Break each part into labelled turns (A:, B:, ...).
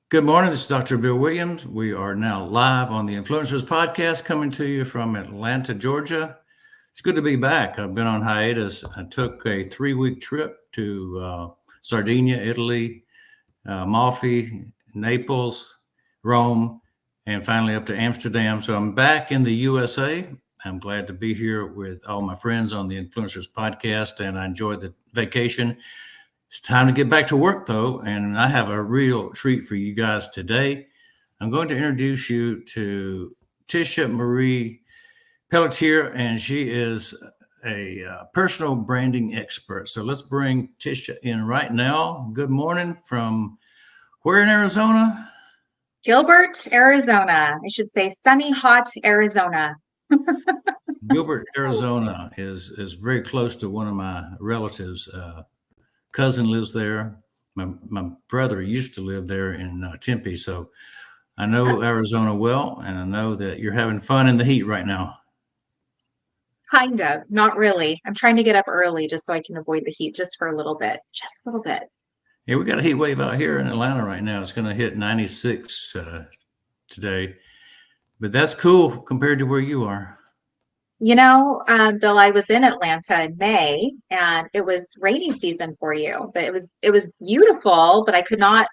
A: Good morning. This is Dr. Bill Williams. We are now live on the Influencers Podcast coming to you from Atlanta, Georgia. It's good to be back. I've been on hiatus. I took a 3-week trip to Sardinia, Italy, Amalfi, Naples, Rome, and finally up to Amsterdam. So I'm back in the USA. I'm glad to be here with all my friends on the Influencers Podcast, and I enjoyed the vacation. It's time to get back to work, though, and I have a real treat for you guys today. I'm going to introduce you to Tisha Marie Pelletier, and she is a personal branding expert. So let's bring Tisha in right now. Good morning from where in Arizona?
B: Gilbert, Arizona. I should say sunny, hot Arizona.
A: Gilbert, Arizona is very close to one of my relatives. Cousin lives there. My brother used to live there in Tempe, so I know Arizona well, and I know that you're having fun in the heat right now.
B: Kind of, not really. I'm trying to get up early just so I can avoid the heat just for a little bit. Just a little bit.
A: Yeah, we got a heat wave out here in Atlanta right now. It's going to hit 96 today, but that's cool compared to where you are.
B: Bill, I was in Atlanta in May and it was rainy season for you, but it was beautiful, but I could not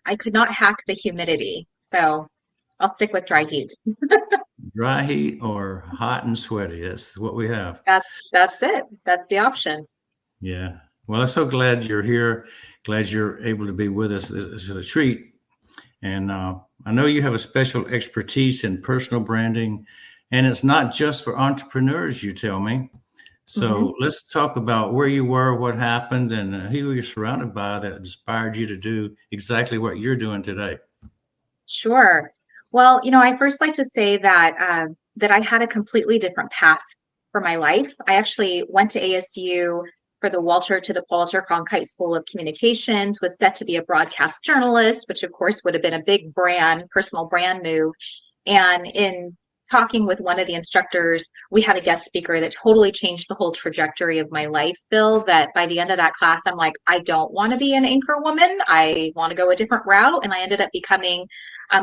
B: hack the humidity. So I'll stick with dry heat.
A: Dry heat or hot and sweaty. That's what we have.
B: That's it. That's the option.
A: Yeah. Well, I'm so glad you're here. Glad you're able to be with us. It's a treat. And I know you have a special expertise in personal branding, and it's not just for entrepreneurs, you tell me.
B: Mhm.
A: So let's talk about where you were, what happened, and who you're surrounded by that inspired you to do exactly what you're doing today.
B: Sure. Well, I first like to say that I had a completely different path for my life. I actually went to ASU for the Walter Cronkite School of Communications, was set to be a broadcast journalist, which of course would have been a big personal brand move. And in talking with one of the instructors, we had a guest speaker that totally changed the whole trajectory of my life, Bill, that by the end of that class, I'm like, I don't want to be an anchor woman. I want to go a different route. And I ended up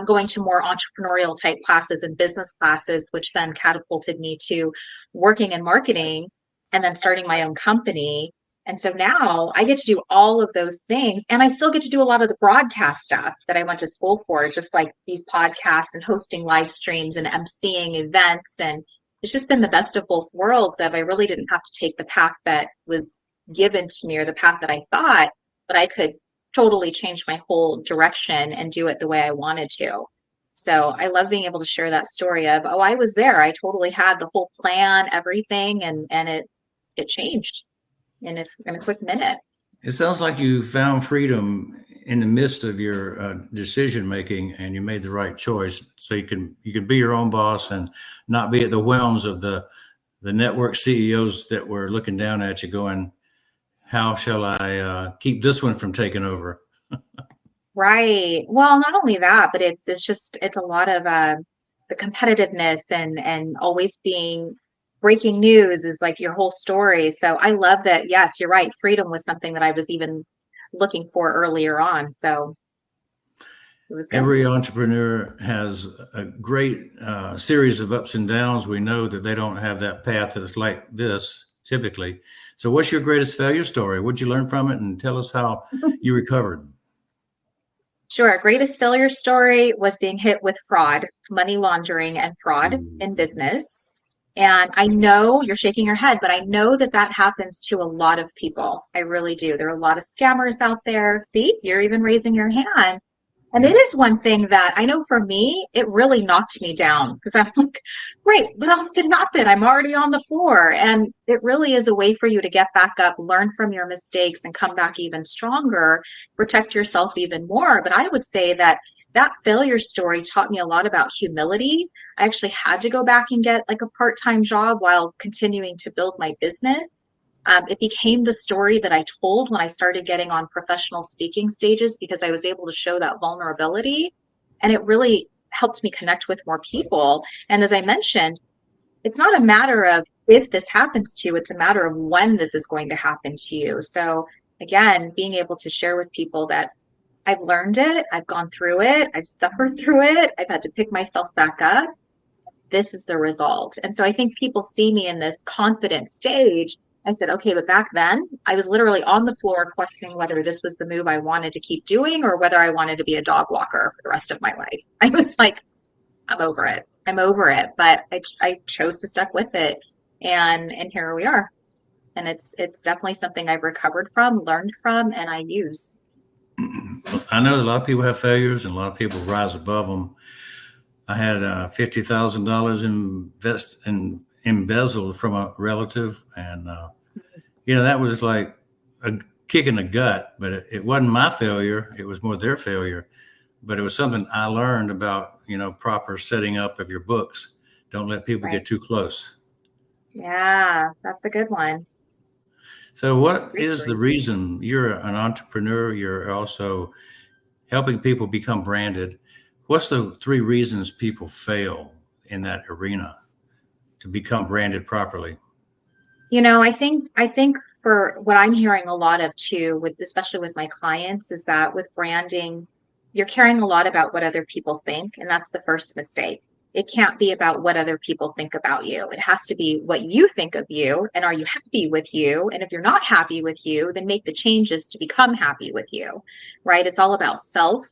B: going to more entrepreneurial type classes and business classes, which then catapulted me to working in marketing and then starting my own company. And so now I get to do all of those things. And I still get to do a lot of the broadcast stuff that I went to school for, just like these podcasts and hosting live streams and emceeing events. And it's just been the best of both worlds of I really didn't have to take the path that was given to me or the path that I thought, but I could totally change my whole direction and do it the way I wanted to. So I love being able to share that story of, oh, I was there. I totally had the whole plan, everything, and it changed in a quick minute.
A: It sounds like you found freedom in the midst of your decision making, and you made the right choice. So you can be your own boss and not be at the whelms of the network CEOs that were looking down at you, going, "How shall I keep this one from taking over?"
B: Right. Well, not only that, but it's a lot of the competitiveness and always being breaking news is like your whole story. So I love that. Yes, you're right. Freedom was something that I was even looking for earlier on. So it was good.
A: Every entrepreneur has a great series of ups and downs. We know that they don't have that path that's like this typically. So, what's your greatest failure story? What'd you learn from it, and tell us how you recovered?
B: Sure. Greatest failure story was being hit with fraud, money laundering and fraud in
A: Ooh.
B: business. And I know you're shaking your head, but I know that that happens to a lot of people. I really do. There are a lot of scammers out there. See, you're even raising your hand. And it
A: Yeah.
B: is one thing that I know for me, it really knocked me down because I'm like, great, what else could happen? I'm already on the floor. And it really is a way for you to get back up, learn from your mistakes, and come back even stronger, protect yourself even more. But I would say that that failure story taught me a lot about humility. I actually had to go back and get like a part-time job while continuing to build my business. It became the story that I told when I started getting on professional speaking stages because I was able to show that vulnerability. And it really helped me connect with more people. And as I mentioned, it's not a matter of if this happens to you, it's a matter of when this is going to happen to you. So, again, being able to share with people that I've learned it. I've gone through it. I've suffered through it. I've had to pick myself back up. This is the result. And so I think people see me in this confident stage. I said, okay, but back then I was literally on the floor questioning whether this was the move I wanted to keep doing or whether I wanted to be a dog walker for the rest of my life. I was like, I'm over it. I'm over it. But I chose to stuck with it. And here we are. And it's definitely something I've recovered from, learned from, and I use.
A: I know that a lot of people have failures and a lot of people rise above them. I had $50,000 embezzled from a relative, and that was like a kick in the gut. But it wasn't my failure; it was more their failure. But it was something I learned about, proper setting up of your books. Don't let people
B: Right.
A: get too close.
B: Yeah, that's a good one.
A: So, what
B: Great
A: is the
B: story.
A: reason you're an entrepreneur? You're also helping people become branded. What's the three reasons people fail in that arena to become branded properly?
B: I think for what I'm hearing a lot of too, with especially with my clients, is that with branding, you're caring a lot about what other people think, and that's the first mistake. It can't be about what other people think about you. It has to be what you think of you, and are you happy with you? And if you're not happy with you, then make the changes to become happy with you, right? It's all about self.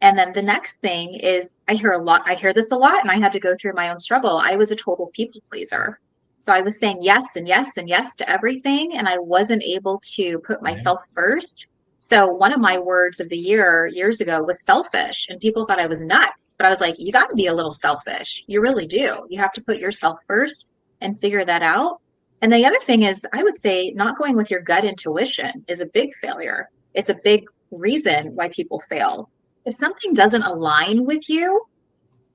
B: And then the next thing is I hear this a lot, and I had to go through my own struggle. I was a total people pleaser. So I was saying yes and yes and yes to everything, and I wasn't able to put
A: Yeah.
B: myself first. So one of my words of the year years ago was selfish, and people thought I was nuts. But I was like, you got to be a little selfish. You really do. You have to put yourself first and figure that out. And the other thing is, I would say not going with your gut intuition is a big failure. It's a big reason why people fail. If something doesn't align with you,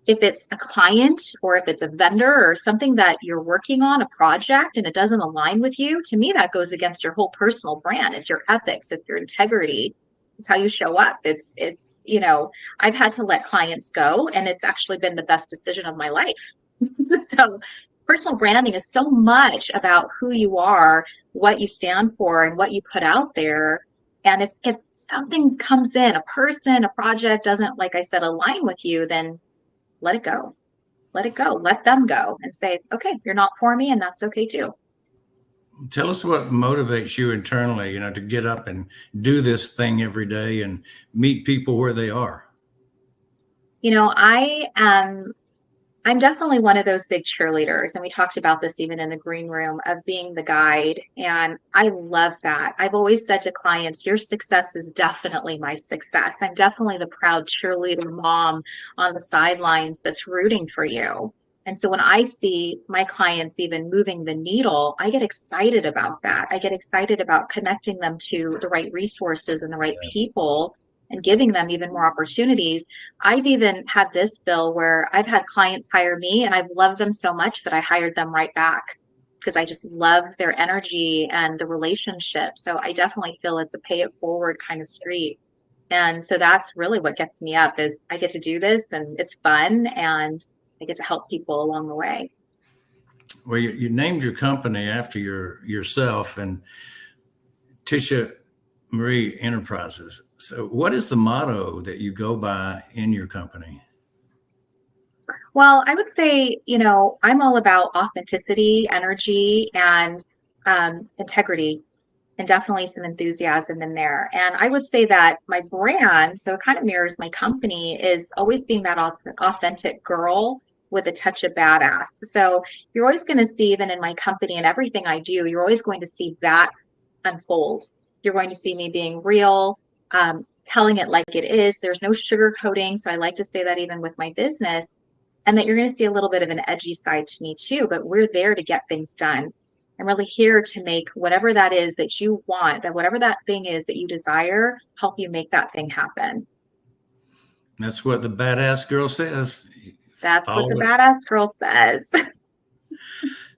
B: if it's a client or if it's a vendor or something that you're working on, a project, and it doesn't align with you, to me, that goes against your whole personal brand. It's your ethics, it's your integrity, it's how you show up. I've had to let clients go, and it's actually been the best decision of my life. So, personal branding is so much about who you are, what you stand for, and what you put out there. And if something comes in, a person, a project doesn't, like I said, align with you, then let it go. Let it go. Let them go and say, okay, you're not for me, and that's okay too.
A: Tell us what motivates you internally, to get up and do this thing every day and meet people where they are.
B: I'm definitely one of those big cheerleaders, and we talked about this even in the green room of being the guide. And I love that. I've always said to clients, your success is definitely my success. I'm definitely the proud cheerleader mom on the sidelines that's rooting for you. And so when I see my clients even moving the needle, I get excited about that. I get excited about connecting them to the right resources and the right people and giving them even more opportunities. I've even had this bill where I've had clients hire me and I've loved them so much that I hired them right back because I just love their energy and the relationship. So I definitely feel it's a pay it forward kind of street. And so that's really what gets me up is I get to do this and it's fun and I get to help people along the way.
A: Well, you named your company after yourself and Tisha Marie Enterprises. So, what is the motto that you go by in your company?
B: Well, I would say, I'm all about authenticity, energy, and integrity, and definitely some enthusiasm in there. And I would say that my brand, so it kind of mirrors my company, is always being that authentic girl with a touch of badass. So you're always going to see, even in my company and everything I do, you're always going to see that unfold. You're going to see me being real, telling it like it is. There's no sugarcoating. So I like to say that even with my business, and that you're going to see a little bit of an edgy side to me too, but we're there to get things done. I'm really here to make whatever that is that you want, that whatever that thing is that you desire, help you make that thing happen.
A: That's what the badass girl says.
B: That's what the
A: Follow it.
B: badass girl says.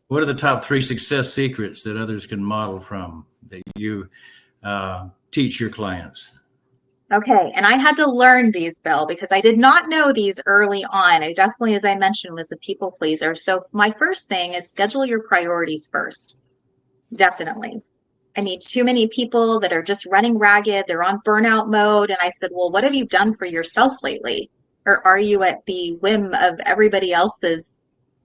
A: What are the top three success secrets that others can model from that you teach your clients?
B: Okay, and I had to learn these, Bill, because I did not know these early on. I definitely, as I mentioned, was a people pleaser. So my first thing is schedule your priorities first. Definitely. I meet too many people that are just running ragged. They're on burnout mode. And I said, well, what have you done for yourself lately? Or are you at the whim of everybody else's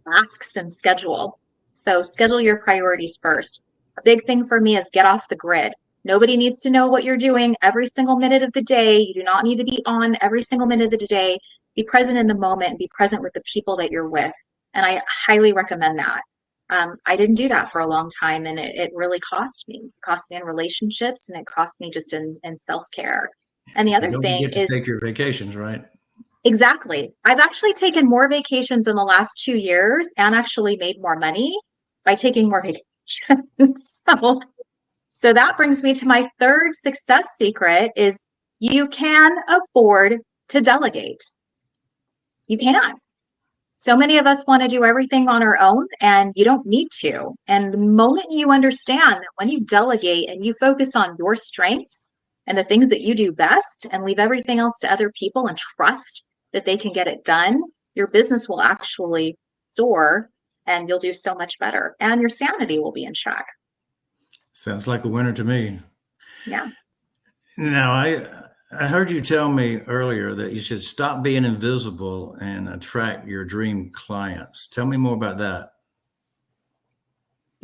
B: asks and schedule? So schedule your priorities first. A big thing for me is get off the grid. Nobody needs to know what you're doing every single minute of the day. You do not need to be on every single minute of the day. Be present in the moment and be present with the people that you're with. And I highly recommend that. I didn't do that for a long time, and it really cost me. It cost me in relationships, and it cost me just in self-care. And the
A: You
B: other
A: don't
B: thing
A: get to
B: is
A: take your vacations, right?
B: exactly. I've actually taken more vacations in the last 2 years and actually made more money by taking more vacations. So that brings me to my third success secret is you can afford to delegate. You can. So many of us want to do everything on our own, and you don't need to. And the moment you understand that when you delegate and you focus on your strengths and the things that you do best and leave everything else to other people and trust that they can get it done, your business will actually soar and you'll do so much better. And your sanity will be in check.
A: Sounds like a winner to me.
B: Yeah.
A: Now, I heard you tell me earlier that you should stop being invisible and attract your dream clients. Tell me more about that.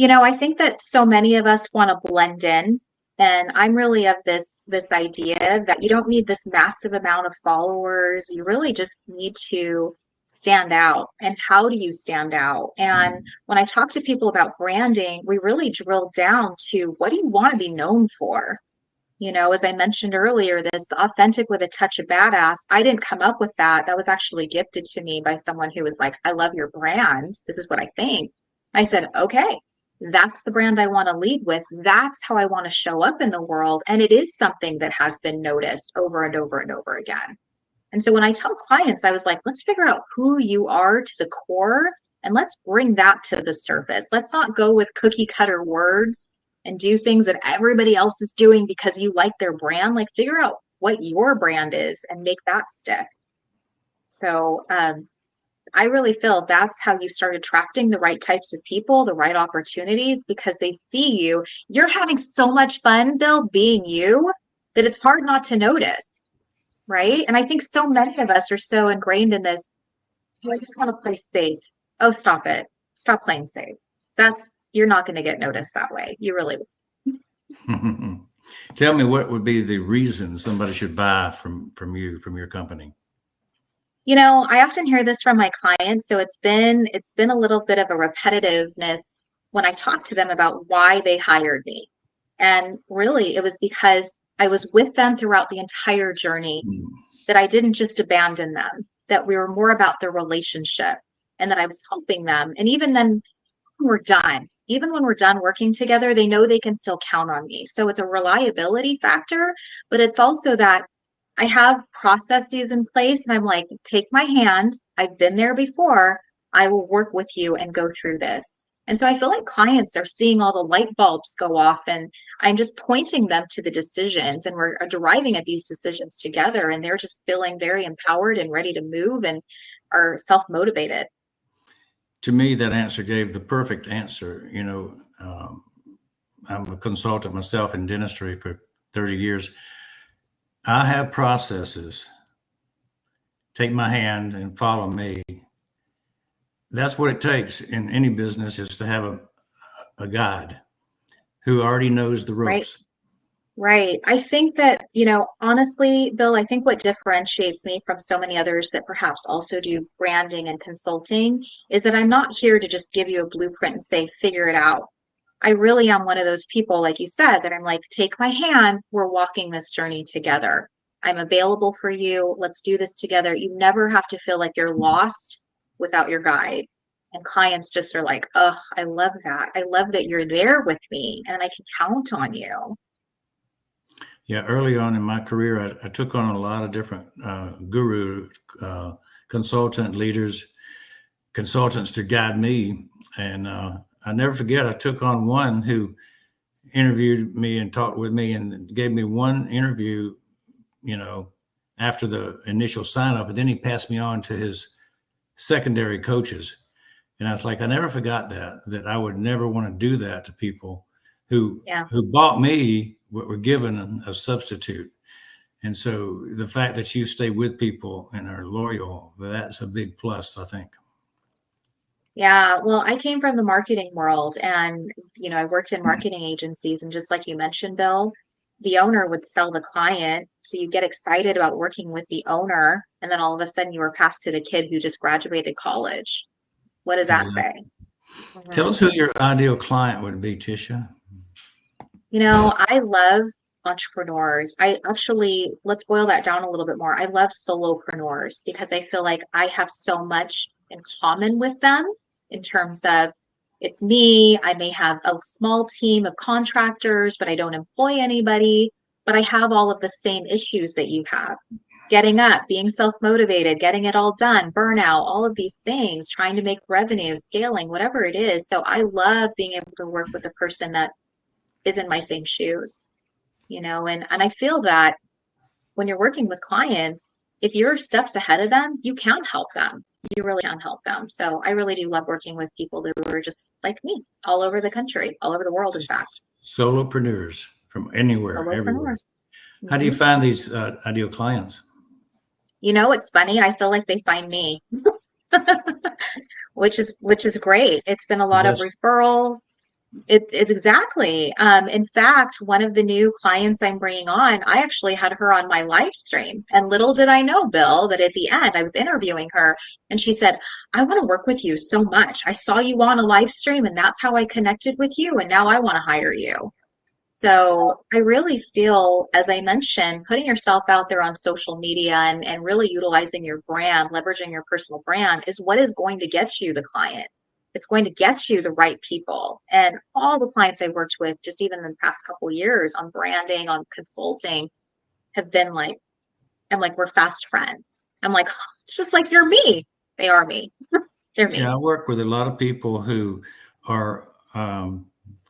B: I think that so many of us want to blend in, and I'm really of this idea that you don't need this massive amount of followers. You really just need to stand out. And how do you stand out? And when I talk to people about branding, we really drill down to what do you want to be known for? As I mentioned earlier, this authentic with a touch of badass, I didn't come up with that. That was actually gifted to me by someone who was like, I love your brand. This is what I think. I said, okay, that's the brand I want to lead with. That's how I want to show up in the world. And it is something that has been noticed over and over and over again. And so when I tell clients, I was like, let's figure out who you are to the core and let's bring that to the surface. Let's not go with cookie cutter words and do things that everybody else is doing because you like their brand. Like figure out what your brand is and make that stick. So I really feel that's how you start attracting the right types of people, the right opportunities, because they see you. You're having so much fun, Bill, being you, that it's hard not to notice. Right. And I think so many of us are so ingrained in this. "Oh, I just want to play safe." Oh, stop it. Stop playing safe. You're not going to get noticed that way. You really
A: Tell me what would be the reason somebody should buy from you, from your company?
B: I often hear this from my clients, so it's been a little bit of a repetitiveness when I talk to them about why they hired me. And really, it was because I was with them throughout the entire journey, that I didn't just abandon them, that we were more about the relationship and that I was helping them. And even then, even when we're done working together, they know they can still count on me. So it's a reliability factor, but it's also that I have processes in place and I'm like, take my hand. I've been there before. I will work with you and go through this. And so I feel like clients are seeing all the light bulbs go off and I'm just pointing them to the decisions and we're deriving at these decisions together and they're just feeling very empowered and ready to move and are self-motivated.
A: To me, that answer gave the perfect answer. I'm a consultant myself in dentistry for 30 years. I have processes. Take my hand and follow me. That's what it takes in any business is to have a guide who already knows the
B: Right.
A: ropes.
B: Right. I think that, honestly, Bill, I think what differentiates me from so many others that perhaps also do branding and consulting is that I'm not here to just give you a blueprint and say, figure it out. I really am one of those people, like you said, that I'm like, take my hand, we're walking this journey together. I'm available for you. Let's do this together. You never have to feel like you're lost without your guide. And clients just are like, oh, I love that. I love that you're there with me and I can count on you.
A: Yeah, early on in my career, I took on a lot of different guru, consultant leaders, consultants to guide me. And I never forget, I took on one who interviewed me and talked with me and gave me one interview, you know, after the initial sign up. And then he passed me on to his secondary coaches. And I was like, I never forgot that I would never want to do that to people. who
B: Yeah.
A: who bought me what were given a substitute. And so the fact that you stay with people and are loyal, that's a big plus, I think.
B: Yeah, well, I came from the marketing world and, I worked in marketing agencies. And just like you mentioned, Bill, the owner would sell the client. So you get excited about working with the owner. And then all of a sudden you were passed to the kid who just graduated college. What does that
A: Exactly.
B: say?
A: Tell
B: Mhm.
A: us who your ideal client would be, Tisha.
B: I love entrepreneurs. Let's boil that down a little bit more. I love solopreneurs because I feel like I have so much in common with them in terms of it's me. I may have a small team of contractors, but I don't employ anybody, but I have all of the same issues that you have. Getting up, being self-motivated, getting it all done, burnout, all of these things, trying to make revenue, scaling, whatever it is. So I love being able to work with a person that is in my same shoes, and I feel that when you're working with clients, if you're steps ahead of them, you can help them. You really can help them. So I really do love working with people that are just like me, all over the country, all over the world, in fact.
A: Solopreneurs from anywhere, everywhere.
B: Solopreneurs.
A: How do you
B: Mhm.
A: find these ideal clients?
B: It's funny. I feel like they find me, which is great. It's been a
A: The
B: lot of
A: best.
B: referrals. It's exactly. In fact, one of the new clients I'm bringing on, I actually had her on my live stream. And little did I know, Bill, that at the end I was interviewing her and she said, I want to work with you so much. I saw you on a live stream and that's how I connected with you. And now I want to hire you. So I really feel, as I mentioned, putting yourself out there on social media and really utilizing your brand, leveraging your personal brand is what is going to get you the client. It's going to get you the right people. And all the clients I've worked with, just even in the past couple of years on branding, on consulting, have been like, I'm like, we're fast friends. I'm like, it's just like you're me. They are me. They're
A: Yeah,
B: me.
A: I work with a lot of people who are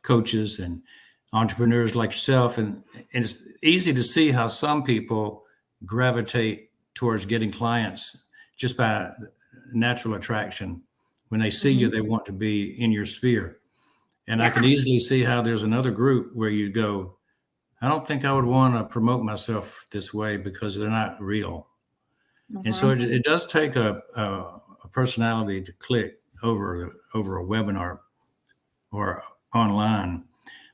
A: coaches and entrepreneurs like yourself, and it's easy to see how some people gravitate towards getting clients just by natural attraction. When they see you,
B: Hmm.
A: they want to be in your sphere. And I can
B: Yeah.
A: easily see how there's another group where you go, I don't think I would want to promote myself this way because they're not real. And so
B: Hmm.
A: it does take a personality to click over a webinar or online,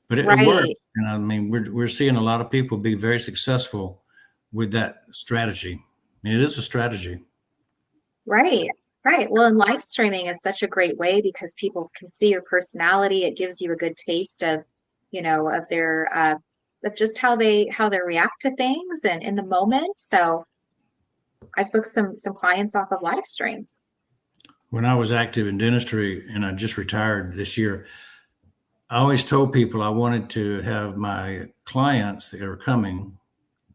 A: but it
B: Right.
A: works. And I mean, we're seeing a lot of people be very successful with that strategy. I mean, it is a strategy.
B: Right, right. Well, and live streaming is such a great way because people can see your personality. It gives you a good taste of their of just how they react to things and in the moment. So I've booked some clients off of live streams.
A: When I was active in dentistry and I just retired this year, I always told people I wanted to have my clients that are coming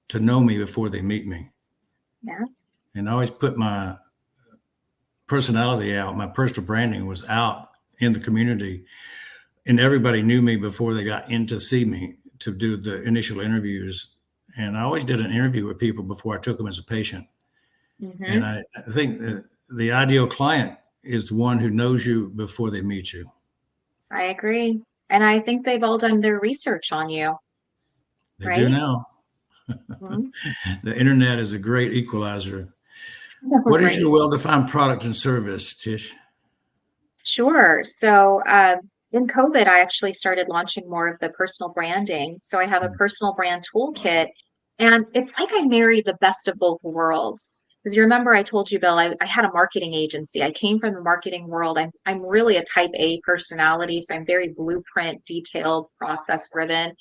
A: to know me before they meet me.
B: Yeah.
A: And I always put my personality out, my personal branding was out in the community, and everybody knew me before they got in to see me to do the initial interviews. And I always did an interview with people before I took them as a patient. And
B: Hmm.
A: I think the ideal client is the one who knows you before they meet you.
B: I agree. And I think they've all done their research on you,
A: They do
B: right?
A: now.
B: Mhm.
A: The internet is a great equalizer. What is your
B: Right.
A: well-defined product and service, Tish?
B: Sure. So, in COVID, I actually started launching more of the personal branding. So I have a personal brand toolkit, and it's like I married the best of both worlds. Because you remember I told you, Bill, I had a marketing agency. I came from the marketing world. I'm really a type A personality, so I'm very blueprint, detailed, process driven.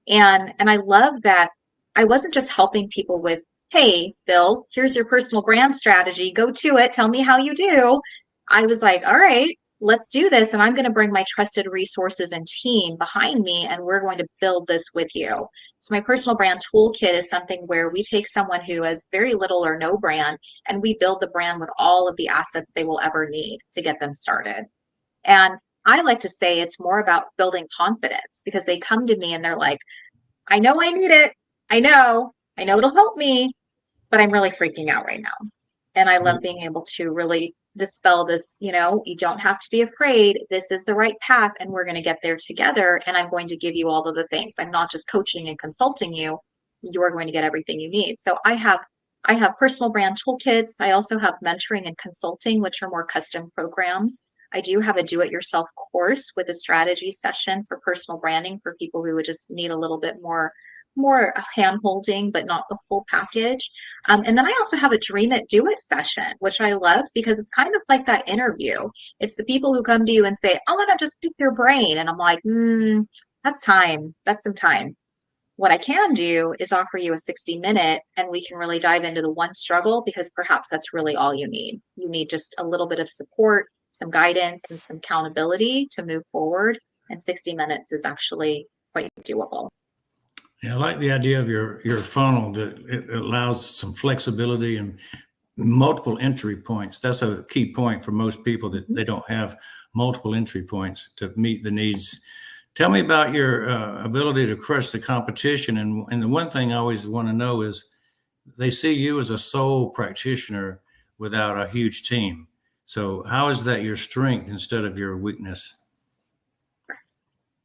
B: And I love that I wasn't just helping people with, hey, Bill, here's your personal brand strategy. Go to it. Tell me how you do. I was like, all right, let's do this. And I'm going to bring my trusted resources and team behind me, and we're going to build this with you. So my personal brand toolkit is something where we take someone who has very little or no brand, and we build the brand with all of the assets they will ever need to get them started. And I like to say it's more about building confidence because they come to me and they're like, I know I need it. I know it'll help me, but I'm really freaking out right now. And I love being able to really dispel this, you don't have to be afraid. This is the right path and we're going to get there together. And I'm going to give you all of the things. I'm not just coaching and consulting you. You're going to get everything you need. So I have personal brand toolkits. I also have mentoring and consulting, which are more custom programs. I do have a do-it-yourself course with a strategy session for personal branding for people who would just need a little bit more hand holding, but not the full package. And then I also have a dream it, do it session, which I love because it's kind of like that interview. It's the people who come to you and say, I want to just pick your brain. And I'm like, that's time. That's some time. What I can do is offer you a 60-minute and we can really dive into the one struggle because perhaps that's really all you need. You need just a little bit of support, some guidance, and some accountability to move forward. And 60 minutes is actually quite doable.
A: Yeah, I like the idea of your funnel that it allows some flexibility and multiple entry points. That's a key point for most people that they don't have multiple entry points to meet the needs. Tell me about your ability to crush the competition. And the one thing I always want to know is they see you as a sole practitioner without a huge team. So how is that your strength instead of your weakness?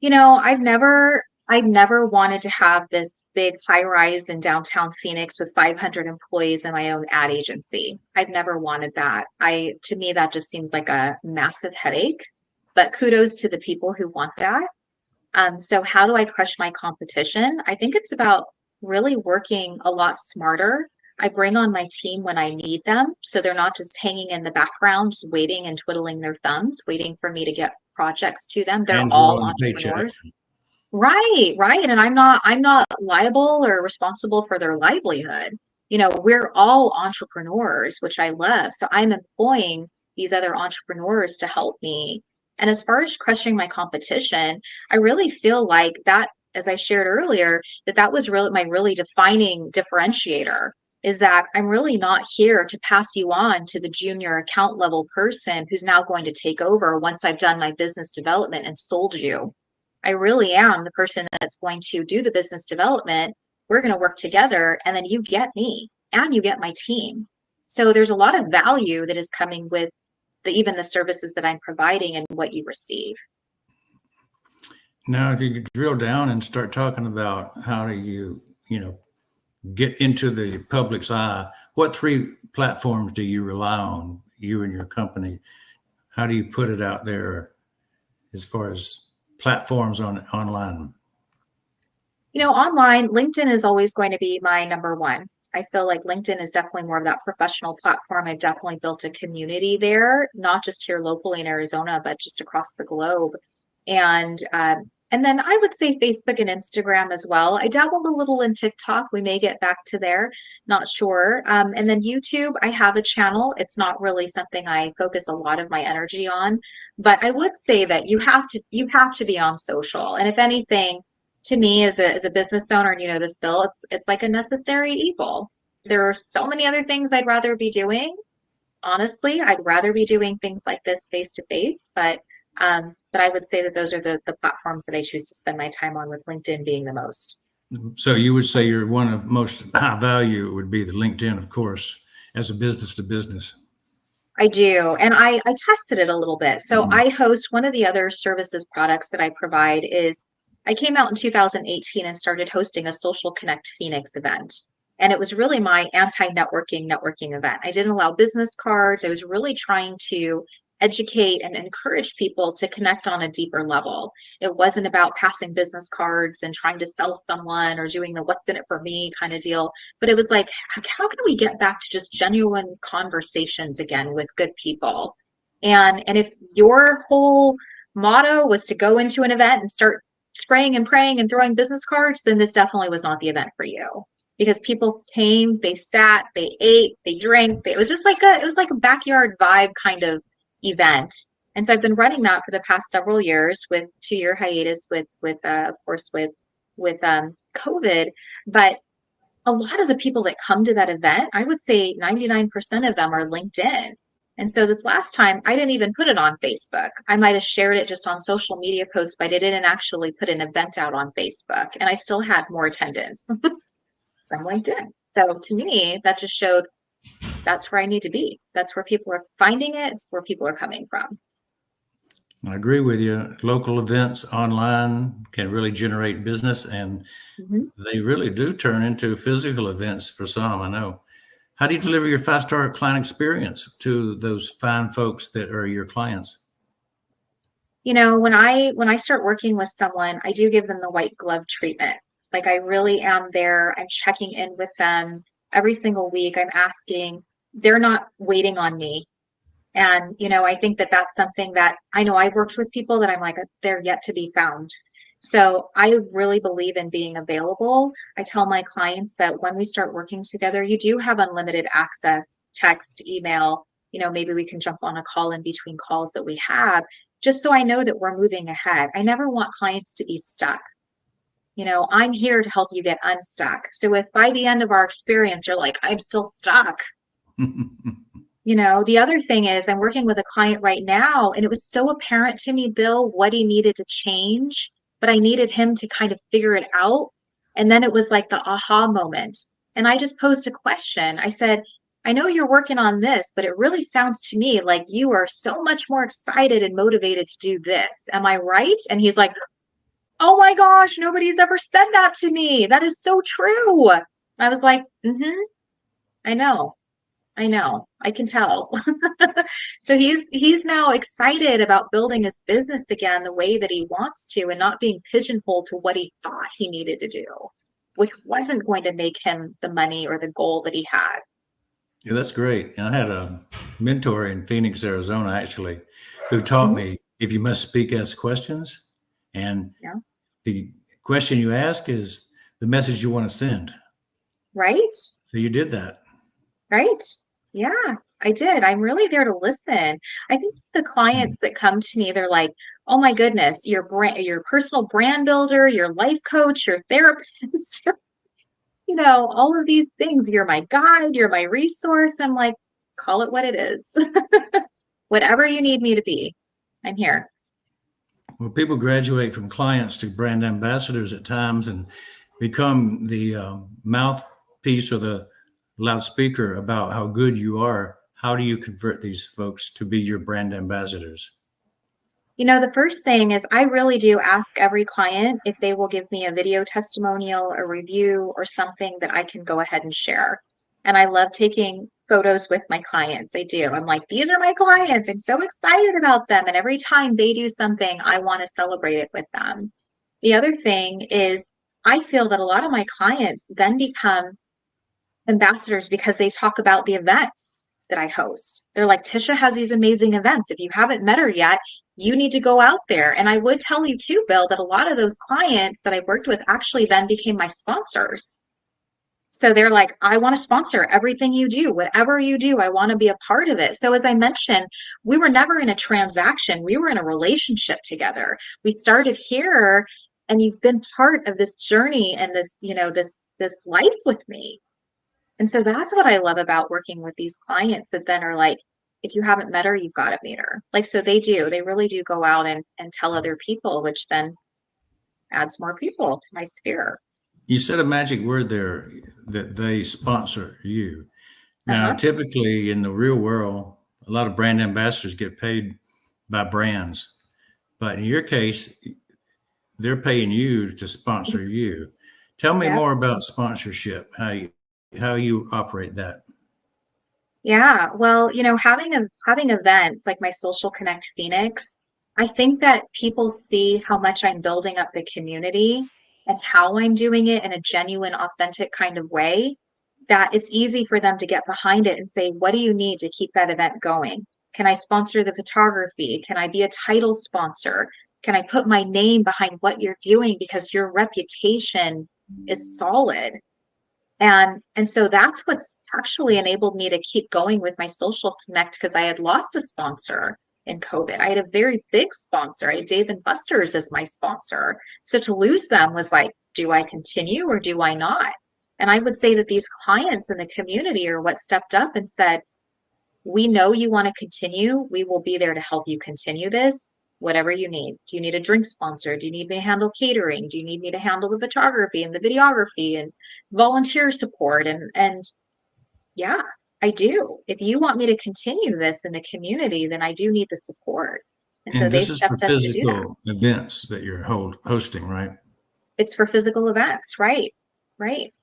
B: I've never wanted to have this big high rise in downtown Phoenix with 500 employees and my own ad agency. I've never wanted that. To me, that just seems like a massive headache, but kudos to the people who want that. So how do I crush my competition? I think it's about really working a lot smarter. I bring on my team when I need them. So they're not just hanging in the background, just waiting and twiddling their thumbs, waiting for me to get projects to them. They're
A: And
B: all
A: rolling the paycheck.
B: entrepreneurs. Right, right. And I'm not liable or responsible for their livelihood. We're all entrepreneurs, which I love. So I'm employing these other entrepreneurs to help me. And as far as crushing my competition, I really feel like that, as I shared earlier, that was really my really defining differentiator is that I'm really not here to pass you on to the junior account level person who's now going to take over once I've done my business development and sold you. I really am the person that's going to do the business development. We're going to work together, and then you get me and you get my team. So there's a lot of value that is coming with even the services that I'm providing and what you receive.
A: Now, if you could drill down and start talking about how do you get into the public's eye, what three platforms do you rely on, you and your company? How do you put it out there as far as platforms online?
B: Online, LinkedIn is always going to be my number one. I feel like LinkedIn is definitely more of that professional platform. I've definitely built a community there, not just here locally in Arizona, but just across the globe. And then I would say Facebook and Instagram as well. I dabbled a little in TikTok. We may get back to there, not sure. And then YouTube, I have a channel. It's not really something I focus a lot of my energy on, but I would say that you have to be on social. And if anything, to me as a business owner, and this, Bill, it's like a necessary evil. There are so many other things I'd rather be doing. Honestly, I'd rather be doing things like this face to face, but I would say that those are the platforms that I choose to spend my time on, with LinkedIn being the most.
A: So you would say you're one of most high value would be the LinkedIn, of course, as a business to business.
B: I do. And I tested it a little bit. So
A: Mhm.
B: I host one of the other services products that I provide is I came out in 2018 and started hosting a Social Connect Phoenix event. And it was really my anti-networking event. I didn't allow business cards. I was really trying to educate and encourage people to connect on a deeper level. It wasn't about passing business cards and trying to sell someone or doing the what's in it for me kind of deal. But it was like, how can we get back to just genuine conversations again with good people? And if your whole motto was to go into an event and start spraying and praying and throwing business cards, then this definitely was not the event for you. Because people came, they sat, they ate, they drank. It was just like a backyard vibe kind of event. And so I've been running that for the past several years with 2-year hiatus with of course with COVID. But a lot of the people that come to that event, I would say 99% of them are LinkedIn. And so this last time, I didn't even put it on Facebook. I might have shared it just on social media posts, but I didn't actually put an event out on Facebook. And I still had more attendance from LinkedIn. So to me, that just showed that's where I need to be. That's where people are finding it. It's where people are coming from.
A: I agree with you. Local events online can really generate business, and
B: Mhm.
A: they really do turn into physical events for some, I know. How do you deliver your five-star client experience to those fine folks that are your clients?
B: When I start working with someone, I do give them the white glove treatment. Like I really am there. I'm checking in with them every single week. I'm asking, they're not waiting on me. And, I think that that's something that I know I've worked with people that I'm like, they're yet to be found. So I really believe in being available. I tell my clients that when we start working together, you do have unlimited access, text, email, maybe we can jump on a call in between calls that we have, just so I know that we're moving ahead. I never want clients to be stuck. I'm here to help you get unstuck. So if by the end of our experience, you're like, I'm still stuck, the other thing is I'm working with a client right now, and it was so apparent to me, Bill, what he needed to change, but I needed him to kind of figure it out. And then it was like the aha moment. And I just posed a question. I said, I know you're working on this, but it really sounds to me like you are so much more excited and motivated to do this. Am I right? And he's like, oh my gosh, nobody's ever said that to me. That is so true. I was like, I know. I know. I can tell. So he's now excited about building his business again the way that he wants to and not being pigeonholed to what he thought he needed to do, which wasn't going to make him the money or the goal that he had.
A: Yeah, that's great. And I had a mentor in Phoenix, Arizona, actually, who taught
B: Mhm.
A: me if you must speak, ask questions. And
B: Yeah.
A: the question you ask is the message you want to send.
B: Right?
A: So you did that.
B: Right. Yeah, I did. I'm really there to listen. I think the
A: Mhm.
B: clients that come to me, they're like, oh my goodness, your personal brand builder, your life coach, your therapist, all of these things. You're my guide, you're my resource. I'm like, call it what it is. Whatever you need me to be, I'm here.
A: Well, people graduate from clients to brand ambassadors at times and become the mouthpiece or the loudspeaker about how good you are. How do you convert these folks to be your brand ambassadors?
B: The first thing is I really do ask every client if they will give me a video testimonial, a review, or something that I can go ahead and share. And I love taking photos with my clients. I do. I'm like, these are my clients. I'm so excited about them. And every time they do something, I want to celebrate it with them. The other thing is, I feel that a lot of my clients then become ambassadors because they talk about the events that I host. They're like, Tisha has these amazing events. If you haven't met her yet, you need to go out there. And I would tell you too, Bill, that a lot of those clients that I worked with actually then became my sponsors. So they're like, I want to sponsor everything you do, whatever you do, I want to be a part of it. So as I mentioned, we were never in a transaction. We were in a relationship together. We started here and you've been part of this journey and this life with me. And so that's what I love about working with these clients that then are like, if you haven't met her, you've got to meet her. Like, so they do, they really do go out and tell other people, which then adds more people to my sphere.
A: You said a magic word there that they sponsor you. Now,
B: Uh-huh.
A: typically in the real world, a lot of brand ambassadors get paid by brands, but in your case, they're paying you to sponsor you. Tell me
B: Yep.
A: more about sponsorship, how you operate that.
B: Yeah. Well, having events like my Social Connect Phoenix, I think that people see how much I'm building up the community and how I'm doing it in a genuine, authentic kind of way, that it's easy for them to get behind it and say, what do you need to keep that event going? Can I sponsor the photography? Can I be a title sponsor? Can I put my name behind what you're doing because your reputation is solid? And so that's what's actually enabled me to keep going with my social connect, because I had lost a sponsor in COVID. I had a very big sponsor. I had Dave and Buster's as my sponsor. So to lose them was like, do I continue or do I not? And I would say that these clients in the community are what stepped up and said, we know you want to continue. We will be there to help you continue this, whatever you need. Do you need a drink sponsor? Do you need me to handle catering? Do you need me to handle the photography and the videography and volunteer support? And yeah. I do. If you want me to continue this in the community, then I do need the support. And so
A: And
B: they've
A: this is for
B: stepped up to do that.
A: physical events that you're hosting, right?
B: It's for physical events, right? Right.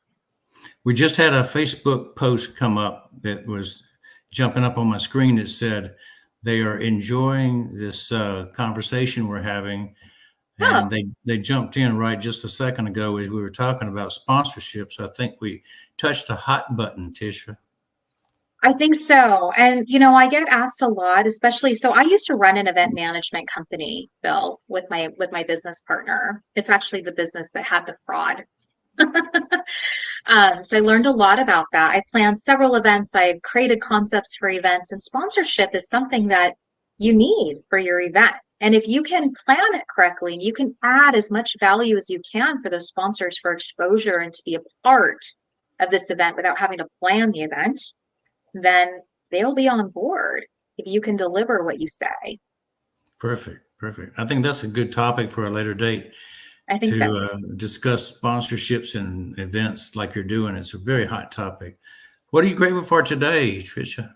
A: We just had a Facebook post come up that was jumping up on my screen that said they are enjoying this conversation we're having.
B: Oh,
A: And they jumped in right just a second ago as we were talking about sponsorships. I think we touched a hot button, Tisha.
B: I think so. And, I get asked a lot, especially, so I used to run an event management company, Bill, with my business partner. It's actually the business that had the fraud. So I learned a lot about that. I planned several events. I've created concepts for events, and sponsorship is something that you need for your event. And if you can plan it correctly, and you can add as much value as you can for those sponsors for exposure and to be a part of this event without having to plan the event, then they'll be on board if you can deliver what you say.
A: Perfect. Perfect. I think that's a good topic for a later date
B: I think so.
A: to discuss sponsorships and events like you're doing. It's a very hot topic. What are you grateful for today, Tricia?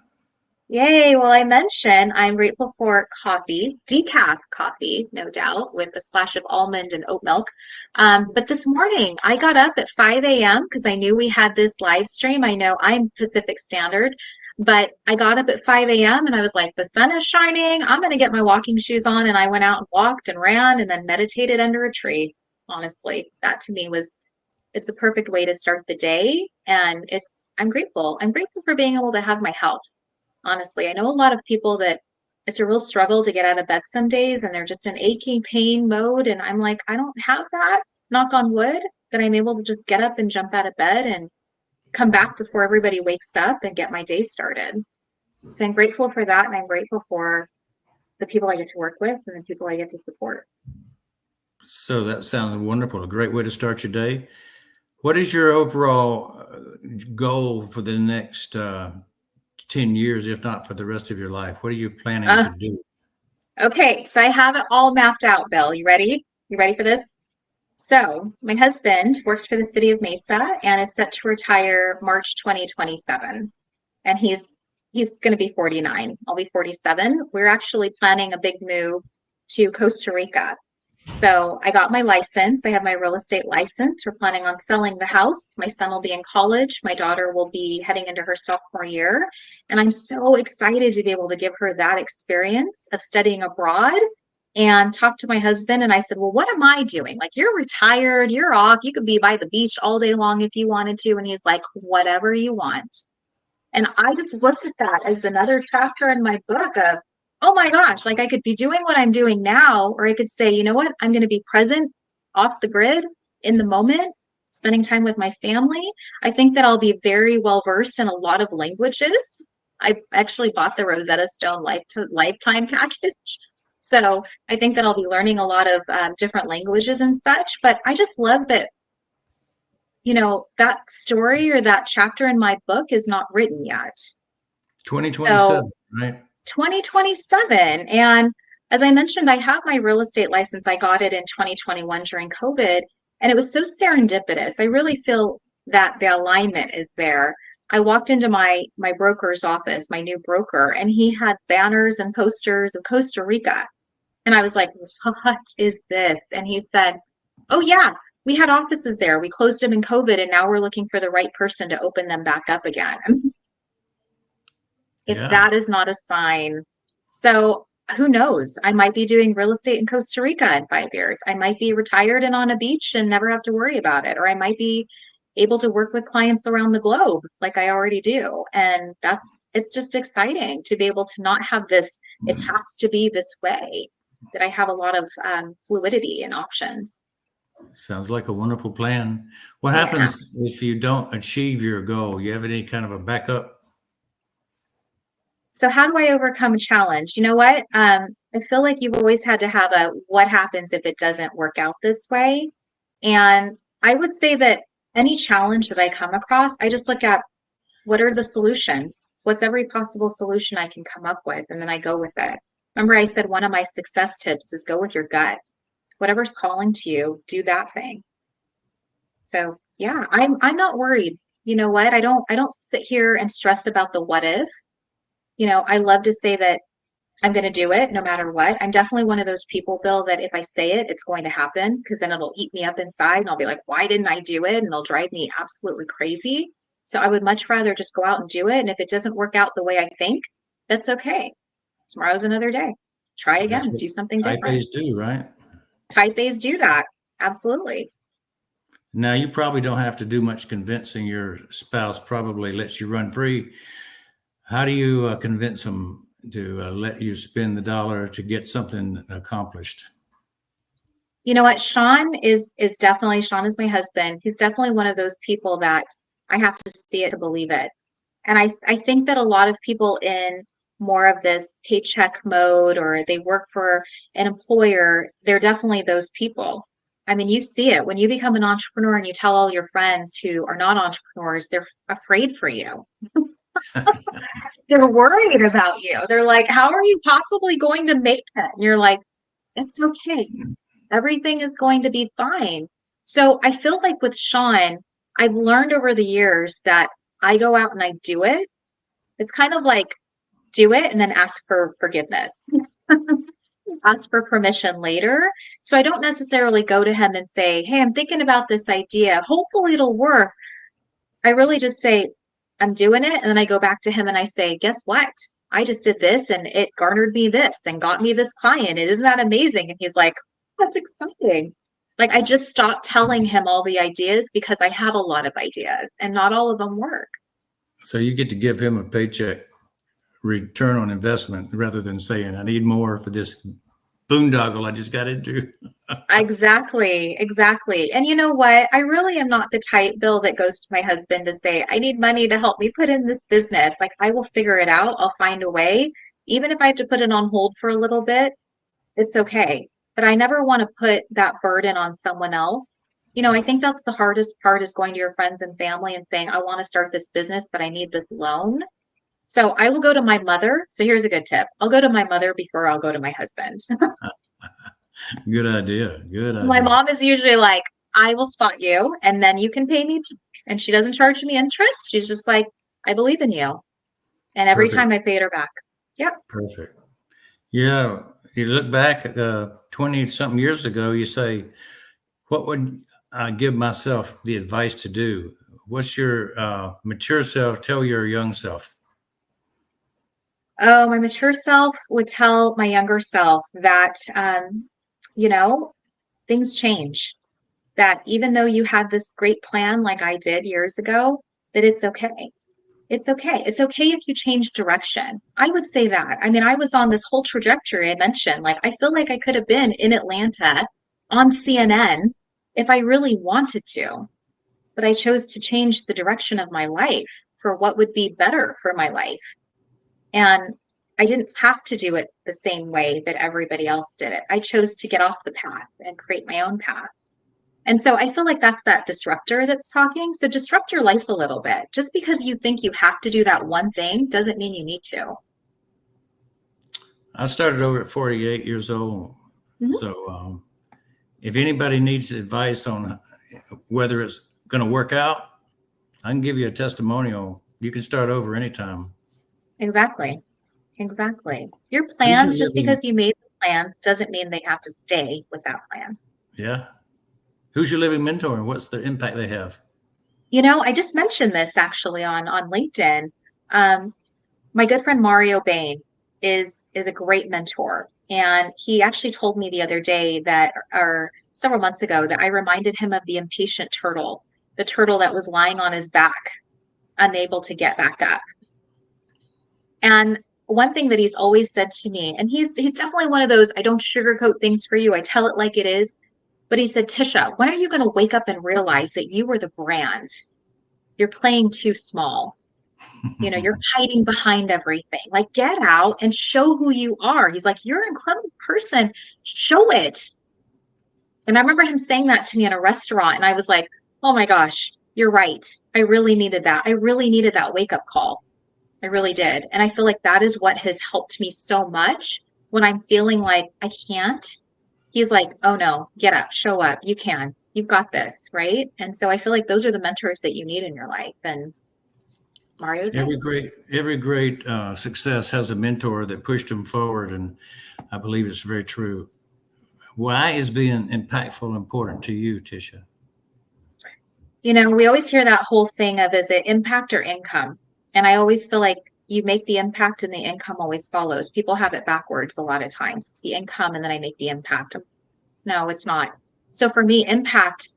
B: Yay. Well, I mentioned I'm grateful for coffee, decaf coffee, no doubt, with a splash of almond and oat milk. But this morning I got up at 5 a.m. because I knew we had this live stream. I know I'm Pacific Standard, but I got up at 5 a.m. and I was like, the sun is shining. I'm going to get my walking shoes on. And I went out and walked and ran and then meditated under a tree. Honestly, that to me it's a perfect way to start the day. And I'm grateful. I'm grateful for being able to have my health. Honestly, I know a lot of people that it's a real struggle to get out of bed some days and they're just in aching pain mode. And I'm like, I don't have that, knock on wood, that I'm able to just get up and jump out of bed and come back before everybody wakes up and get my day started. So I'm grateful for that. And I'm grateful for the people I get to work with and the people I get to support.
A: So that sounds wonderful. A great way to start your day. What is your overall goal for the next 10 years, if not for the rest of your life? What are you planning
B: Uh,
A: to do?
B: okay, so I have it all mapped out, Bill. You ready? You ready for this? So, my husband works for the city of Mesa and is set to retire March 2027. And he's going to be 49. I'll be 47. We're actually planning a big move to Costa Rica. So, I got my license. I have my real estate license. We're planning on selling the house. My son will be in college. My daughter will be heading into her sophomore year. And I'm so excited to be able to give her that experience of studying abroad and talked to my husband. And I said, well, what am I doing? Like, you're retired, you're off, you could be by the beach all day long if you wanted to. And he's like, whatever you want. And I just looked at that as another chapter in my book of, oh my gosh, like I could be doing what I'm doing now, or I could say, you know what, I'm going to be present off the grid in the moment, spending time with my family. I think that I'll be very well versed in a lot of languages. I actually bought the Rosetta Stone lifetime package. So I think that I'll be learning a lot of different languages and such. But I just love that, that story or that chapter in my book is not written yet.
A: 2027,
B: So
A: right?
B: 2027. And as I mentioned, I have my real estate license. I got it in 2021 during COVID, and it was so serendipitous. I really feel that the alignment is there. I walked into my broker's office, my new broker, and he had banners and posters of Costa Rica. And I was like, what is this? And he said, oh, yeah, we had offices there. We closed them in COVID, and now we're looking for the right person to open them back up again. If
A: Yeah.
B: that is not a sign. So who knows? I might be doing real estate in Costa Rica in 5 years. I might be retired and on a beach and never have to worry about it. Or I might be able to work with clients around the globe like I already do. And it's just exciting to be able to not have this, it has to be this way, that I have a lot of fluidity and options.
A: Sounds like a wonderful plan. What
B: Yeah.
A: happens if you don't achieve your goal? You have any kind of a backup?
B: So how do I overcome a challenge? You know what? I feel like you've always had to have a what happens if it doesn't work out this way. And I would say that any challenge that I come across, I just look at what are the solutions? What's every possible solution I can come up with? And then I go with it. Remember, I said one of my success tips is go with your gut. Whatever's calling to you, do that thing. So yeah, I'm not worried. you know what? I don't sit here and stress about the what if. I love to say that I'm going to do it no matter what. I'm definitely one of those people, Bill, that if I say it, it's going to happen because then it'll eat me up inside and I'll be like, why didn't I do it? And it'll drive me absolutely crazy. So I would much rather just go out and do it. And if it doesn't work out the way I think, that's okay. Tomorrow's another day. Try
A: That's
B: again,
A: what
B: do something
A: type
B: different.
A: A's do, right?
B: Type A's do that. Absolutely.
A: Now, you probably don't have to do much convincing. Your spouse probably lets you run free. How do you convince them to let you spend the dollar to get something accomplished?
B: You know what? Sean is my husband. He's definitely one of those people that I have to see it to believe it. And I think that a lot of people in more of this paycheck mode or they work for an employer, they're definitely those people. I mean, you see it when you become an entrepreneur and you tell all your friends who are not entrepreneurs, they're afraid for you. They're worried about you. They're like, how are you possibly going to make it? And you're like, it's okay. Everything is going to be fine. So I feel like with Sean, I've learned over the years that I go out and I do it. It's kind of like do it and then ask for forgiveness, ask for permission later. So I don't necessarily go to him and say, hey, I'm thinking about this idea. Hopefully it'll work. I really just say, I'm doing it. And then I go back to him and I say, guess what? I just did this and it garnered me this and got me this client. And isn't that amazing? And he's like, that's exciting. Like I just stopped telling him all the ideas because I have a lot of ideas and not all of them work.
A: So you get to give him a paycheck return on investment rather than saying, I need more for this boondoggle I just got into.
B: Exactly, exactly. And you know what? I really am not the type, Bill, that goes to my husband to say, I need money to help me put in this business. Like, I will figure it out. I'll find a way. Even if I have to put it on hold for a little bit, it's okay. But I never want to put that burden on someone else. I think that's the hardest part is going to your friends and family and saying, I want to start this business, but I need this loan. So I will go to my mother. So here's a good tip. I'll go to my mother before I'll go to my husband.
A: Good idea. Good
B: My
A: idea.
B: mom is usually like, I will spot you and then you can pay me. And she doesn't charge me interest. She's just like, I believe in you. And every
A: Perfect.
B: time I paid her back. Yep.
A: Perfect. Yeah. You look back 20 something years ago, you say, what would I give myself the advice to do? What's your mature self tell your young self?
B: Oh, my mature self would tell my younger self that, you know, things change. That even though you had this great plan like I did years ago, that it's okay. It's okay. It's okay if you change direction. I would say that. I mean, I was on this whole trajectory I mentioned. Like, I feel like I could have been in Atlanta on CNN if I really wanted to, but I chose to change the direction of my life for what would be better for my life. And I didn't have to do it the same way that everybody else did it. I chose to get off the path and create my own path. And so I feel like that's that disruptor that's talking. So disrupt your life a little bit. Just because you think you have to do that one thing doesn't mean you need to.
A: I started over at 48 years old.
B: Mhm.
A: So if anybody needs advice on whether it's going to work out, I can give you a testimonial. You can start over anytime.
B: Exactly. Exactly. Your
A: Who's your
B: plans, just
A: living?
B: because you made the plans, doesn't mean they have to stay with that plan.
A: Yeah. Who's your living mentor and what's the impact they have?
B: I just mentioned this actually on LinkedIn. Um, my good friend Mario Bain is a great mentor, and he actually told me the other day that, or several months ago, that I reminded him of the impatient turtle, the turtle that was lying on his back, unable to get back up. And one thing that he's always said to me, and he's definitely one of those, I don't sugarcoat things for you, I tell it like it is. But he said, Tisha, when are you going to wake up and realize that you are the brand? You're playing too small. You're hiding behind everything. Like, get out and show who you are. He's like, you're an incredible person. Show it. And I remember him saying that to me in a restaurant. And I was like, oh my gosh, you're right. I really needed that. I really needed that wake up call. I really did. And I feel like that is what has helped me so much when I'm feeling like I can't. He's like, oh no, get up, show up. You can. you've got this, right? And so I feel like those are the mentors that you need in your life. And Mario's it.
A: Every great success has a mentor that pushed them forward, and I believe it's very true. Why is being impactful important to you, Tisha?
B: We always hear that whole thing of, is it impact or income? And I always feel like you make the impact and the income always follows. People have it backwards a lot of times. It's the income and then I make the impact. No, it's not. So for me, impact,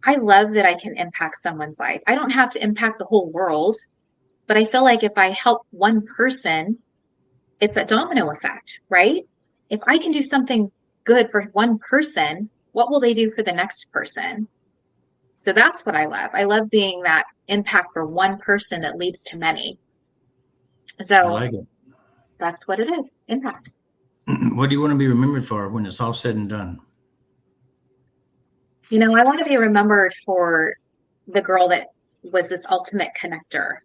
B: I love that I can impact someone's life. I don't have to impact the whole world, but I feel like if I help one person, it's a domino effect, right? If I can do something good for one person, what will they do for the next person? So that's what I love. I love being that impact for one person that leads to many.
A: I
B: So
A: like it.
B: that's what it is, impact.
A: What do you want to be remembered for when it's all said and done?
B: I want to be remembered for the girl that was this ultimate connector,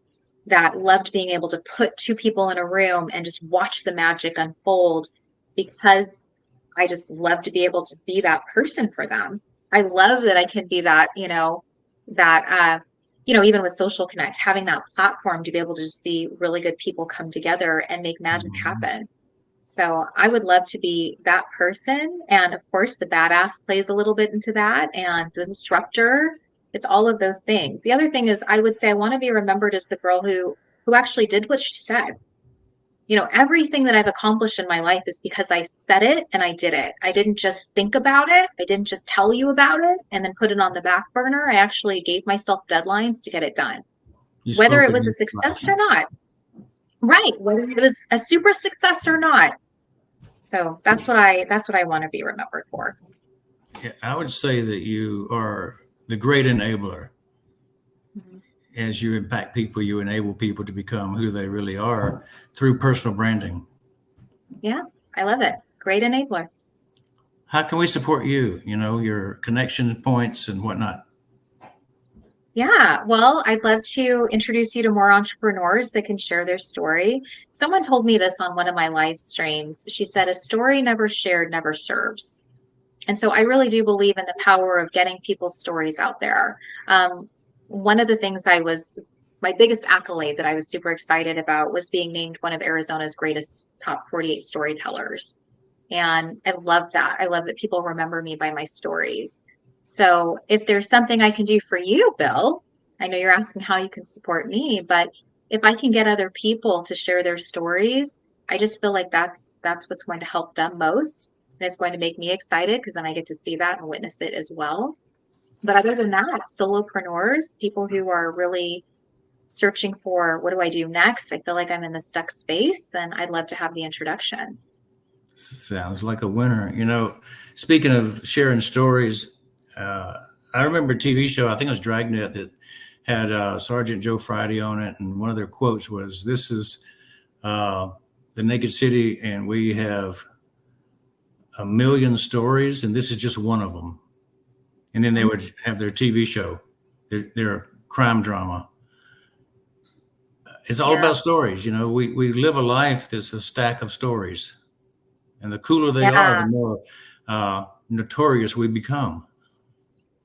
B: that loved being able to put two people in a room and just watch the magic unfold, because I just love to be able to be that person for them. I love that I can be that, even with Social Connect, having that platform to be able to just see really good people come together and make magic
A: Mhm.
B: happen. So I would love to be that person. And of course, the badass plays a little bit into that, and the instructor. It's all of those things. The other thing is, I would say I want to be remembered as the girl who actually did what she said. Everything that I've accomplished in my life is because I said it and I did it. I didn't just think about it. I didn't just tell you about it and then put it on the back burner. I actually gave myself deadlines to get it done,
A: You
B: whether
A: spoke
B: it was a
A: against
B: success or
A: life.
B: not. Right. Whether it was a super success or not. So that's what I want to be remembered for.
A: Yeah, I would say that you are the great enabler.
B: Mhm.
A: As you impact people, you enable people to become who they really are through personal branding.
B: Yeah, I love it. Great enabler.
A: How can we support you? Your connections points and whatnot.
B: Yeah, well, I'd love to introduce you to more entrepreneurs that can share their story. Someone told me this on one of my live streams. She said, a story never shared never serves. And so I really do believe in the power of getting people's stories out there. One of the things my biggest accolade that I was super excited about was being named one of Arizona's greatest top 48 storytellers. And I love that. I love that people remember me by my stories. So if there's something I can do for you, Bill, I know you're asking how you can support me, but if I can get other people to share their stories, I just feel like that's what's going to help them most. And it's going to make me excited because then I get to see that and witness it as well. But other than that, solopreneurs, people who are really searching for, what do I do next? I feel like I'm in the stuck space, then I'd love to have the introduction.
A: Sounds like a winner. Speaking of sharing stories, uh, I remember a TV show, I think it was Dragnet, that had Sergeant Joe Friday on it. And one of their quotes was, "This is uh, the Naked City, and we have a million stories, and this is just one of them." And then they would have their TV show, their crime drama. It's all
B: Yeah.
A: about stories. We live a life that's a stack of stories. And the cooler they are, the
B: Yeah.
A: more notorious we become.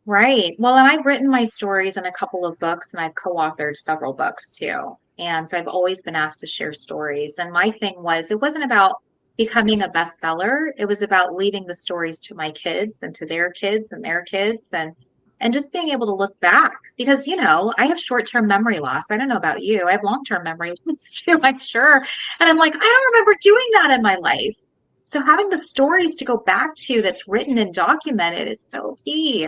B: Right. Well, and I've written my stories in a couple of books and I've co-authored several books too. And so I've always been asked to share stories. And my thing was, it wasn't about becoming a bestseller. It was about leaving the stories to my kids and to their kids and their kids, and just being able to look back because, I have short-term memory loss. I don't know about you. I have long-term memory loss too, I'm sure. And I'm like, I don't remember doing that in my life. So having the stories to go back to that's written and documented is so key.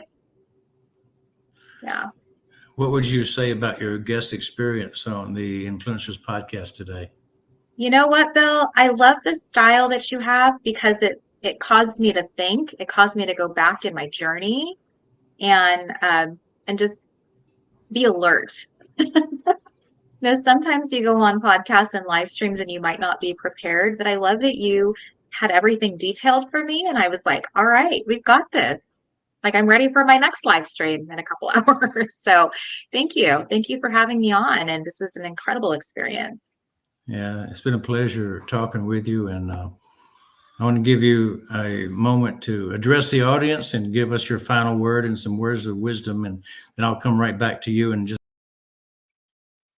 B: Yeah.
A: What would you say about your guest experience on the Influencers podcast today?
B: You know what, Bill? I love the style that you have because it caused me to think. It caused me to go back in my journey and just be alert. Sometimes you go on podcasts and live streams and you might not be prepared, but I love that you had everything detailed for me, and I was like, all right, we've got this. Like I'm ready for my next live stream in a couple hours. So thank you. Thank you for having me on. And this was an incredible experience.
A: Yeah, it's been a pleasure talking with you. And I want to give you a moment to address the audience and give us your final word and some words of wisdom, and then I'll come right back to you and just.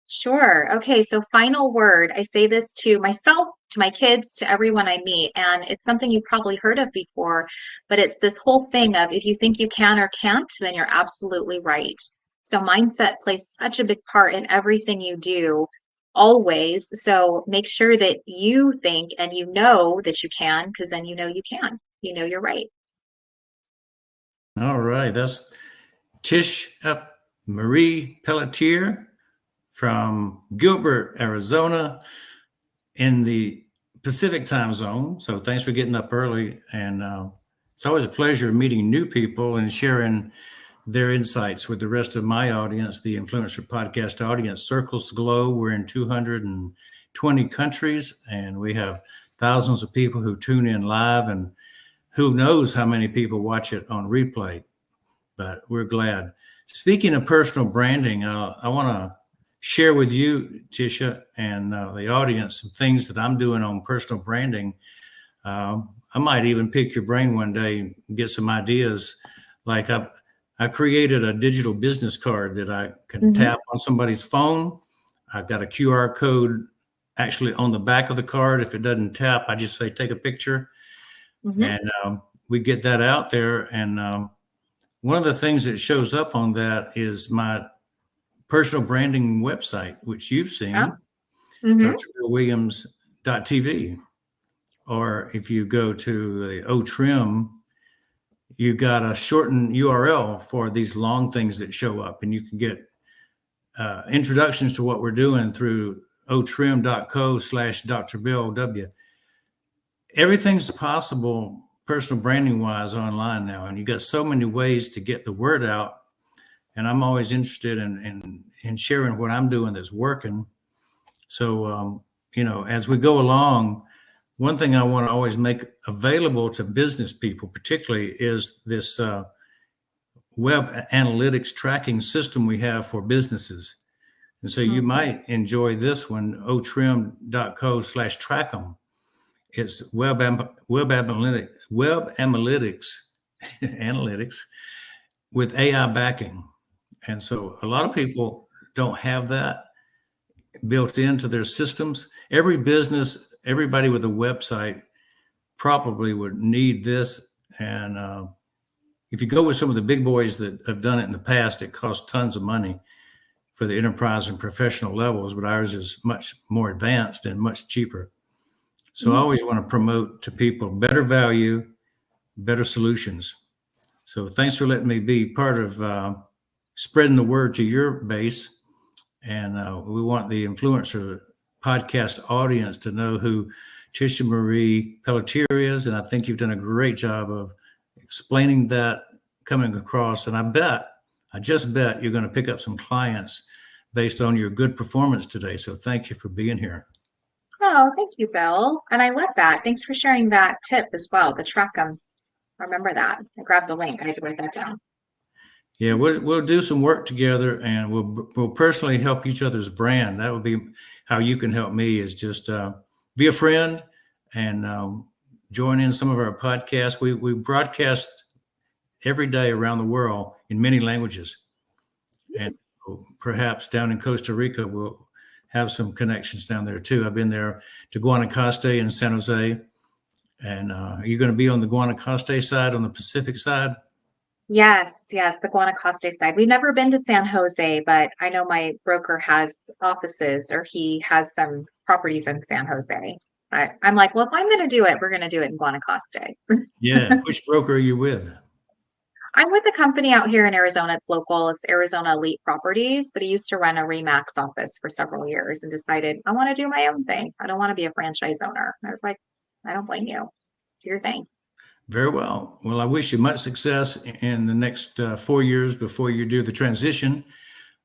B: Sure. Okay. So, final word. I say this to myself, to my kids, to everyone I meet. And it's something you've probably heard of before, but it's this whole thing of if you think you can or can't, then you're absolutely right. So, mindset plays such a big part in everything you do, always. So, make sure that you think and you know that you can, because then you know you can. You know you're right.
A: All right. That's Tisha Marie Pelletier from Gilbert, Arizona, in the Pacific time zone. So thanks for getting up early. And it's always a pleasure meeting new people and sharing their insights with the rest of my audience, the Influencer Podcast audience. Circles the globe. We're in 220 countries, and we have thousands of people who tune in live, and who knows how many people watch it on replay. But we're glad. Speaking of personal branding, I want to share with you, Tisha, and the audience some things that I'm doing on personal branding. I might even pick your brain one day and get some ideas. Like I created a digital business card that I can
B: Hmm.
A: tap on somebody's phone. I've got a QR code actually on the back of the card. If it doesn't tap, I just say take a picture,
B: Hmm.
A: and we get that out there. And one of the things that shows up on that is my personal branding website, which you've
B: Yeah.
A: seen,
B: Hmm.
A: drbillwilliams.tv. Or if you go to the OTrim, you got a shortened URL for these long things that show up, and you can get introductions to what we're doing through otrim.co/drbillw. Everything's possible personal branding wise online now, and you got so many ways to get the word out. And I'm always interested in sharing what I'm doing that's working. So, as we go along, one thing I want to always make available to business people, particularly, is this web analytics tracking system we have for businesses. And so you might enjoy this one, otrim.co/track'em. It's web analytics analytics with AI backing. And so a lot of people don't have that built into their systems. Every business, everybody with a website probably would need this. And if you go with some of the big boys that have done it in the past, it costs tons of money for the enterprise and professional levels, but ours is much more advanced and much cheaper. So I
B: Hmm.
A: always want to promote to people better value, better solutions. So thanks for letting me be part of spreading the word to your base. And we want the Influencer Podcast audience to know who Tisha Marie Pelletier is. And I think you've done a great job of explaining that, coming across. And I just bet you're going to pick up some clients based on your good performance today. So thank you for being here.
B: Oh, thank you, Bill. And I love that. Thanks for sharing that tip as well, the track 'em. Remember that. I grabbed the link. I need to write that down.
A: Yeah, we'll do some work together, and we'll personally help each other's brand. That would be how you can help me. Is just be a friend and join in some of our podcasts. We broadcast every day around the world in many languages, and perhaps down in Costa Rica we'll have some connections down there too. I've been there to Guanacaste and San Jose, and are you going to be on the Guanacaste side, on the Pacific side?
B: Yes, yes, the Guanacaste side. We've never been to San Jose, but I know my broker has offices or he has some properties in San Jose. But I'm like, well, if I'm going to do it, we're going to do it in Guanacaste.
A: Yeah. Which broker are you with?
B: I'm with a company out here in Arizona. It's local. It's Arizona Elite Properties, but he used to run a Remax office for several years and decided, I want to do my own thing. I don't want to be a franchise owner. And I was like, I don't blame you. Do your thing.
A: Very well. Well, I wish you much success in the next 4 years before you do the transition.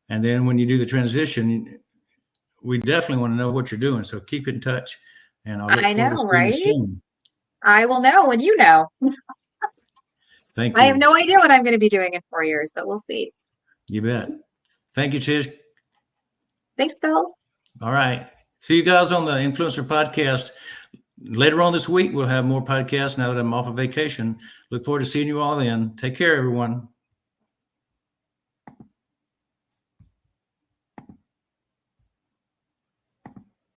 A: And then when you do the transition, we definitely want to know what you're doing. So keep in touch, and I'll look
B: I
A: forward to
B: know,
A: seeing you
B: right?
A: soon.
B: I will know when you know.
A: Thank
B: I have
A: you.
B: no idea what I'm going to be doing in 4 years, but we'll see.
A: You bet. Thank you, Tish.
B: Thanks, Bill.
A: All right. See you guys on the Influencer Podcast. later on this week, we'll have more podcasts now that I'm off of vacation. Look forward to seeing you all then. Take care, everyone.